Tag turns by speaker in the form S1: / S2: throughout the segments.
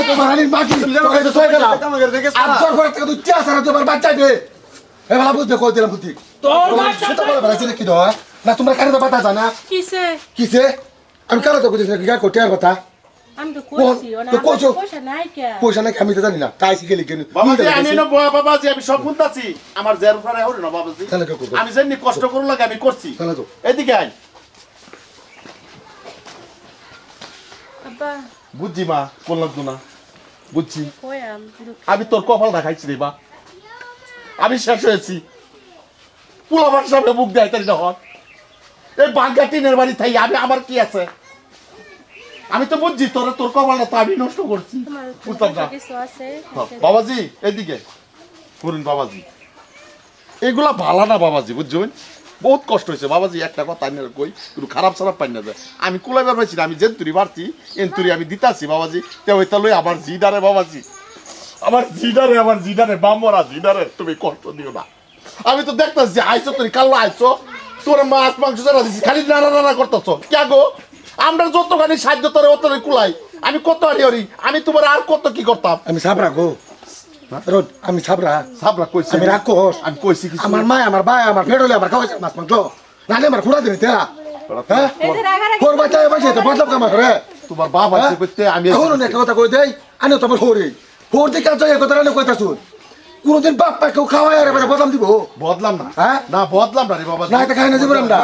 S1: তোমার রানীর মাগি তোকে তো সই গেল আজর করে তুই টিয়া সারা তোমার বাচ্চা দে এ বালা বুঝতে কই দিলাম বুদ্ধি
S2: তোর বাচ্চা
S1: তো বলে বলে কি দো না তোমরা কারে তো পাতা জানা কিসে আমি কারে তো কইছি কি কোটিয়ার কথা
S2: আমি তো কইছি না পয়সা নাই কে
S1: পয়সা নাই আমি তো জানি না তাই শিখে লিখে
S3: বাবাজি আমি না বাবাজি আমি সব শুনতাছি আমার জের উপরে হলো না বাবাজি আমি জানি কষ্ট করুন লাগে আমি করছি এদিকে আই
S2: আব্বা
S3: বুঝছি মা বললাম তো না বুঝছি আমি তোর কপাল দেখাইছি রে বা আমি শেষ হয়েছি পোলাবার সামনে মুখ দেয় তাই যখন এই বাঙ্গা টিনের বাড়ি থাই আমি আমার কি আছে আমি তো বুঝছি তোর কপালটা তো আমি নষ্ট করছি বুঝতাম না বাবাজি এদিকে করুন বাবাজি এগুলা ভালো না বাবাজি বুঝছেন বহুত কষ্ট হয়েছে বাবাজি একটা কথা আমি কই একটু খারাপ সারাপ পাই না যায় আমি কুলাইবার পাইছি না আমি জেন্তুরি বাড়ছি এন্তুরি আমি দিতাছি বাবাজি তে ওইটা লই আমার জিডারে বাবাজি আমার জিডারে বামরা জিডারে তুমি কষ্ট দিও না আমি তো দেখতাছি আইছো তুই কালো আইছো তোর মাছ মাংস যারা দিছি খালি নানা নানা করতেছো কে গো আমরা যতখানি সাহায্য তোর অতরে কুলাই আমি কত আড়ি আমি তোমার আর কত কি করতাম
S1: আমি সাবরা গো রোড আমি সাবরা কইছি আমি রাখোস আমি কইছি কি আমার মা আমার ভাই আমার ফেড়লে আমার খাওয়াছে মাছ মাংস নালে আমার খুড়া দিতে হ্যাঁ তোর বাচ্চা বাচ্চা তো বদলাম কাম করে
S3: তোমার বাবা আছে কইতে আমি
S1: এখন একটা কথা কই দেই আনে তোমার হরে হর দিকে কাজ এই কথা না কইতা শুন কোনদিন বাপ পা কেউ খাওয়ায় আর বদলাম দিব
S3: বদলাম না
S1: হ্যাঁ
S3: না বদলাম না রে বাবা
S1: না এটা খাই না জীবন আমরা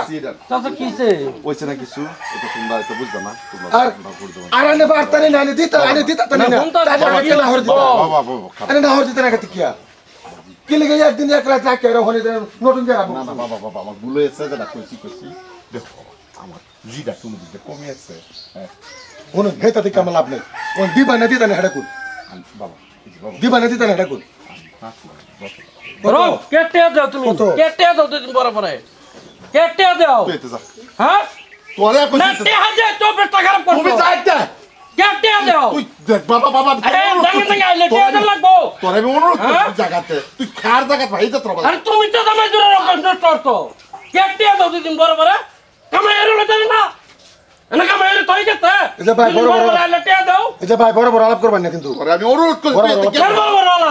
S2: চাচা কিছে
S3: কইছে না কিছু এটা তোমরা তো বুঝবা না তোমরা
S1: আর আনে বার্তানি না আনে দিতা তানি না তাই না হর দিতা
S3: বাবা
S1: আরে না হর দিতা না কিয়া কি লাগে একদিন এক রাত রাখ কেরো হনে নতুন জায়গা
S3: না না বাবা আমার ভুল হয়েছে যেটা কইছি দেখো আমার জিটা তুমি দিতে কমে আছে হ্যাঁ
S1: ওনে হেতাতে কাম লাভ নেই কোন দিবা না দিতা না হেডা কোন
S3: বাবা
S1: দিবা না দিতা না হেডা কোন
S2: বড় কেটে দাও তুমি কেটে দাও দুদিন পরে পরে কেটে দাও হ্যাঁ
S3: তোরে কইছি
S2: না তে হাজে তো বেটা খারাপ করছো
S3: তুমি যাইতে
S2: কেটে দাও
S3: তুই দেখ বাবা
S2: আরে দাঙ্গে আইলে কেটে লাগবো
S3: তোরে আমি অনুরোধ করছি জায়গাতে তুই খার জায়গা ভাই যা তোর
S2: আরে তুমি তো জামাই জোরে নষ্ট করছো কেটে দাও দুদিন পরে পরে কামে এরলে জানি না এনা কামে এর তোই কেতে
S1: এটা ভাই বড়
S2: আইলে তে দাও
S1: এটা ভাই বড় আলাপ করবেন না কিন্তু
S3: তোরে আমি অনুরোধ করছি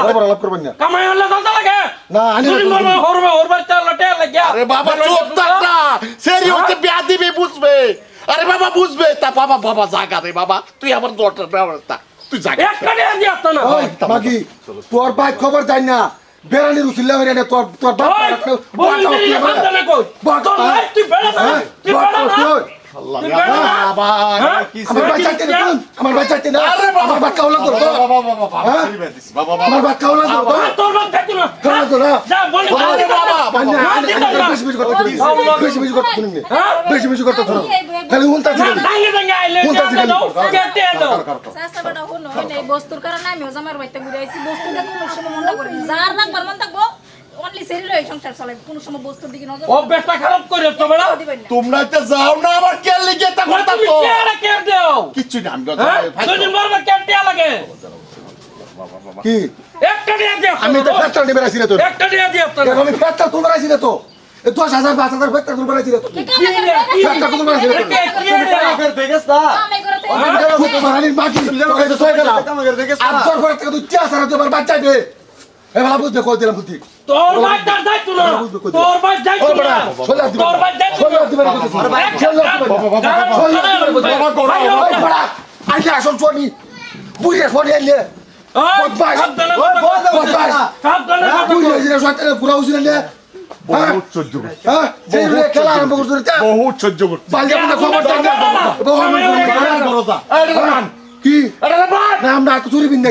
S1: বড় আলাপ করবেন না
S2: কামে হলে দাদা লাগে
S1: না আনি
S2: হরবার চাল লটে লাগে
S3: আরে বাবা চুপ থাক না সেরি হচ্ছে বিয়া দিবি বুঝবে আরে বাবা বুঝবে তা বাবা জায়গা রে বাবা তুই আমার দরটার ব্যবস্থা তুই জায়গা
S2: একটা দিয়ে আসতো না
S1: ওই মাগি তোর ভাই খবর জানি না বেরানি রুসিল্লা হইরা না তোর বাপ
S2: তুই বেড়া
S3: আল্লাহ বাবা কি
S1: আমার বাচ্চাতে না আমার বাচ্চা হলো তো
S3: বাবা
S1: আমার বাচ্চা হলো তো
S2: তোর বাপ দেখতো না
S1: তো না
S2: যা বলি
S3: আরে বাবা
S1: বেশি করতে খালি উল্টা
S2: দাঙ্গে আইলে দাও কেটে দাও
S4: সাসা বড় হলো এই বস্তুর কারণে আমি জামার বাইতে ঘুরে আইছি বস্তুটা কোন সময় মন না করি যার না করমান থাকবো অনলি সেরি রই সংসার চলে কোন সময় বস্তুর দিকে নজর
S2: ও বেটা খারাপ করে তো বড়
S3: তোমরা তো যাও না আবার কে লিখে তা কথা
S2: তুমি
S3: তো
S2: কে দাও
S3: কিছু না আমি
S2: দুদিন পরে কেটে লাগে
S1: কি
S2: একটা দিয়ে দাও
S1: আমি তো ফ্যাক্টর নিবে রাখছি তো
S2: একটা দিয়ে দাও তো
S1: আমি ফ্যাক্টর তুলবার রাখছি তো 10000 5000 ফ্যাক্টর তুলবার রাখছি তো ফ্যাক্টর তুলবার রাখছি
S4: আমি করতে
S1: আমি তোমার রানীর মাগি তোকে তো সই গেল আজর করে তুই টিয়া সারা তোমার বাচ্চা দে এ বালা বুঝতে কই দিলাম বুদ্ধি
S2: তোর বাচ্চার দায়িত্ব না তোর বাচ্চার দায়িত্ব না তোর বাচ্চার দায়িত্ব
S1: ছোলা দিবেন বাবা আইলে আসল চনি বুইরে ফোন এলে
S3: বহুত সহ্য করছি
S1: খেলা আরম্ভ করছো
S3: বহুত সহ্য করছি
S1: কি আমরা তো চুরি বিন্দা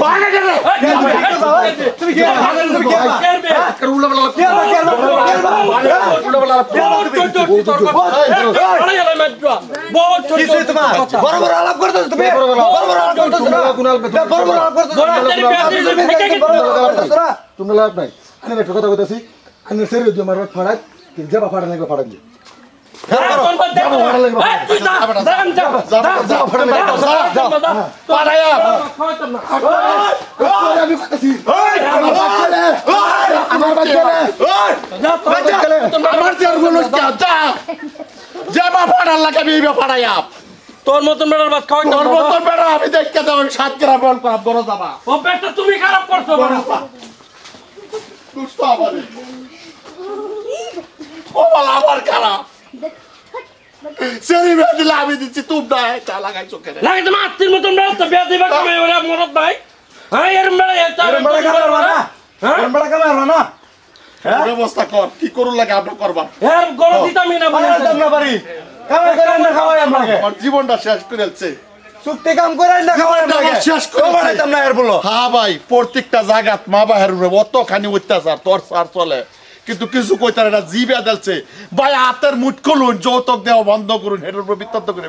S1: তোমরা লাভ নাই আমি একটা কথা বলতেছি আমি সেরে দিও আমার ফাড়াই যাবা ফাড়া লাগবে ফাড়া দিয়ে
S2: তোর মতন বেড়ার ভাত খাওয়াই
S3: তোর মতন বেড়া আমি দেখতে যাবো 7 গ্রাম বল করাম বড় যাবা
S2: ও পেটটা তুমি খারাপ করছো বড়
S3: দুষ্ট আমারে ও বল আমার খারাপ সেরি বেদি লাভি দিচ্ছি তুই না চা লাগাইছো কেন
S2: লাগে তোমার আত্মীর মতন বেড়া তো বিয়া দিবা কামাই ওরা মরদ নাই হ্যাঁ এর বেড়া এটা
S1: বড় কামাই না
S2: হ্যাঁ
S1: বড় কামাই না
S3: ব্যবস্থা কর কি করুন লাগে আপনি করবা
S2: এর গরম দিতামই না বলে
S1: পারতাম না পারি কামাই করে না খাওয়াই আমাকে
S3: আমার জীবনটা শেষ করে ফেলছে
S1: চুক্তি কাম করে না খাওয়াই আমাকে
S3: শেষ করে
S1: পারতাম না এর বলো
S3: হ্যাঁ ভাই প্রত্যেকটা জায়গাত মা বাহের অতখানি অত্যাচার তোর সার চলে কিন্তু কিছু কইতারে না জিবে দেলছে ভাই হাতের মুঠ খুলুন যৌতুক দেওয়া বন্ধ করুন এটার উপর বিতর্ক করে